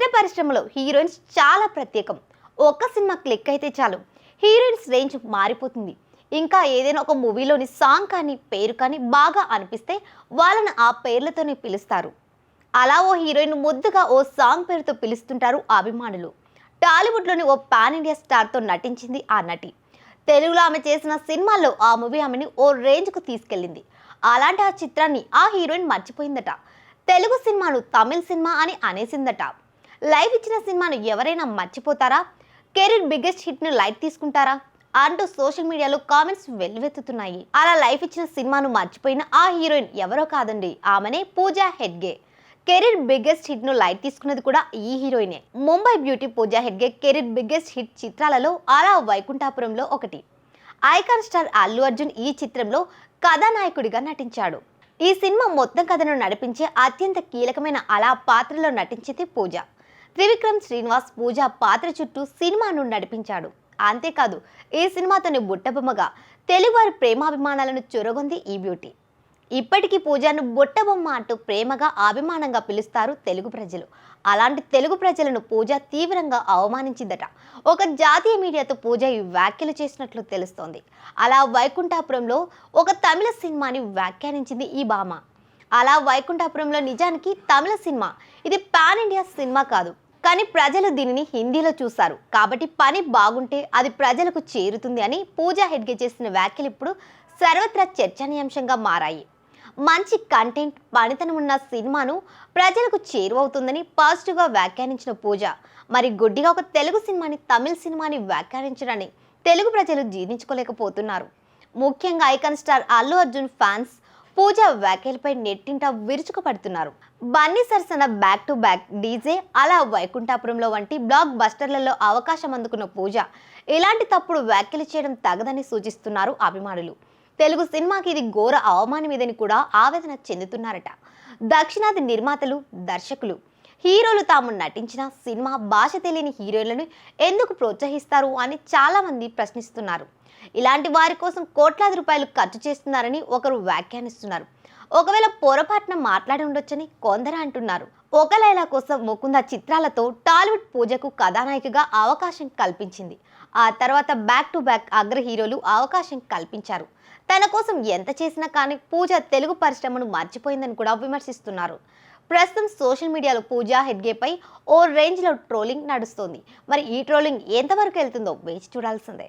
చిత్ర పరిశ్రమలో హీరోయిన్స్ చాలా ప్రత్యేకం. ఒక్క సినిమా క్లిక్ అయితే చాలు హీరోయిన్స్ రేంజ్ మారిపోతుంది. ఇంకా ఏదైనా ఒక మూవీలోని సాంగ్ కానీ పేరు కానీ బాగా అనిపిస్తే వాళ్ళని ఆ పేర్లతోనే పిలుస్తారు. అలా ఓ హీరోయిన్ ముద్దుగా ఓ సాంగ్ పేరుతో పిలుస్తుంటారు అభిమానులు. టాలీవుడ్లోని ఓ పాన్ ఇండియా స్టార్తో నటించింది ఆ నటి. తెలుగులో ఆమె చేసిన సినిమాల్లో ఆ మూవీ ఆమెని ఓ రేంజ్కు తీసుకెళ్ళింది. అలాంటి ఆ చిత్రాన్ని ఆ హీరోయిన్ మర్చిపోయిందట. తెలుగు సినిమాను తమిళ్ సినిమా అని అనేసిందట. లైవ్ ఇచ్చిన సినిమాను ఎవరైనా మర్చిపోతారా? కెరీర్ బిగ్గెస్ట్ హిట్ ను లైట్ తీసుకుంటారా అంటూ సోషల్ మీడియాలో కామెంట్స్ వెల్లువెత్తుతున్నాయి. అలా లైఫ్ ఇచ్చిన సినిమాను మర్చిపోయిన ఆ హీరోయిన్ ఎవరో కాదండి, ఆమెనే Pooja Hegde. Career biggest hit ను లైట్ తీసుకున్నది కూడా ఈ హీరోయినే. Mumbai beauty Pooja Hegde career biggest hit చిత్రాలలో అలా వైకుంఠాపురంలో ఒకటి. ఐకాన్ స్టార్ అల్లు అర్జున్ ఈ చిత్రంలో కథానాయకుడిగా నటించాడు. ఈ సినిమా మొత్తం కథను నడిపించే అత్యంత కీలకమైన అలా పాత్రలో నటించింది పూజ. త్రివిక్రమ్ శ్రీనివాస్ పూజ పాత్ర చుట్టూ సినిమాను నడిపించాడు. అంతేకాదు, ఈ సినిమాతోని బుట్టబొమ్మగా తెలుగువారి ప్రేమాభిమానాలను చొరగొంది ఈ బ్యూటీ. ఇప్పటికీ పూజను బుట్టబొమ్మ అంటూ ప్రేమగా అభిమానంగా పిలుస్తారు తెలుగు ప్రజలు. అలాంటి తెలుగు ప్రజలను పూజ తీవ్రంగా అవమానించిందట. ఒక జాతీయ మీడియాతో పూజ ఈ వ్యాఖ్యలు చేసినట్లు తెలుస్తోంది. అలా వైకుంఠాపురంలో ఒక తమిళ సినిమాని వ్యాఖ్యానించింది ఈ భామ. అలా వైకుంఠాపురంలో నిజానికి తమిళ సినిమా, ఇది పాన్ ఇండియా సినిమా కాదు. కానీ ప్రజలు దీనిని హిందీలో చూశారు కాబట్టి పని బాగుంటే అది ప్రజలకు చేరుతుంది అని పూజా హెగ్డే చేసిన వ్యాఖ్యలు ఇప్పుడు సర్వత్రా చర్చనీయాంశంగా మారాయి. మంచి కంటెంట్, పనితనం ఉన్న సినిమాను ప్రజలకు చేరువవుతుందని పాజిటివ్గా వ్యాఖ్యానించిన పూజ మరి గుడ్డిగా ఒక తెలుగు సినిమాని తమిళ సినిమాని వ్యాఖ్యానించడాన్ని తెలుగు ప్రజలు జీర్ణించుకోలేకపోతున్నారు. ముఖ్యంగా icon star Allu Arjun fans Pooja వ్యాఖ్యలపై నెట్టింట విరుచుకుపడుతున్నారు. బన్నీ సరసన బ్యాక్ టు బ్యాక్ డీజే, అలా వైకుంఠాపురంలో వంటి బ్లాక్ బస్టర్లలో అవకాశం అందుకున్న పూజ ఇలాంటి తప్పుడు వ్యాఖ్యలు చేయడం తగదని సూచిస్తున్నారు అభిమానులు. తెలుగు సినిమాకి ఇది ఘోర అవమానమేదని కూడా ఆవేదన చెందుతున్నారట. దక్షిణాది నిర్మాతలు, దర్శకులు, హీరోలు తాము నటించిన సినిమా భాష తెలియని హీరోయిన్లను ఎందుకు ప్రోత్సహిస్తారు అని చాలా మంది ప్రశ్నిస్తున్నారు. ఇలాంటి వారి కోసం కోట్లాది రూపాయలు ఖర్చు చేస్తున్నారని ఒకరు వ్యాఖ్యానిస్తున్నారు. ఒకవేళ పొరపాటున మాట్లాడి ఉండొచ్చని కొందరు అంటున్నారు. ఒక లైలా కోసం ముకుంద చిత్రాలతో టాలీవుడ్ పూజకు కథానాయికగా అవకాశం కల్పించింది. ఆ తర్వాత బ్యాక్ టు బ్యాక్ అగ్ర హీరోలు అవకాశం కల్పించారు. తన కోసం ఎంత చేసినా కానీ పూజ తెలుగు పరిశ్రమను మర్చిపోయిందని కూడా విమర్శిస్తున్నారు. ప్రస్తుతం సోషల్ మీడియాలో పూజా హెగ్డేపై ఓ రేంజ్లో ట్రోలింగ్ నడుస్తోంది. మరి ఈ ట్రోలింగ్ ఎంతవరకు వెళ్తుందో వేచి చూడాల్సిందే.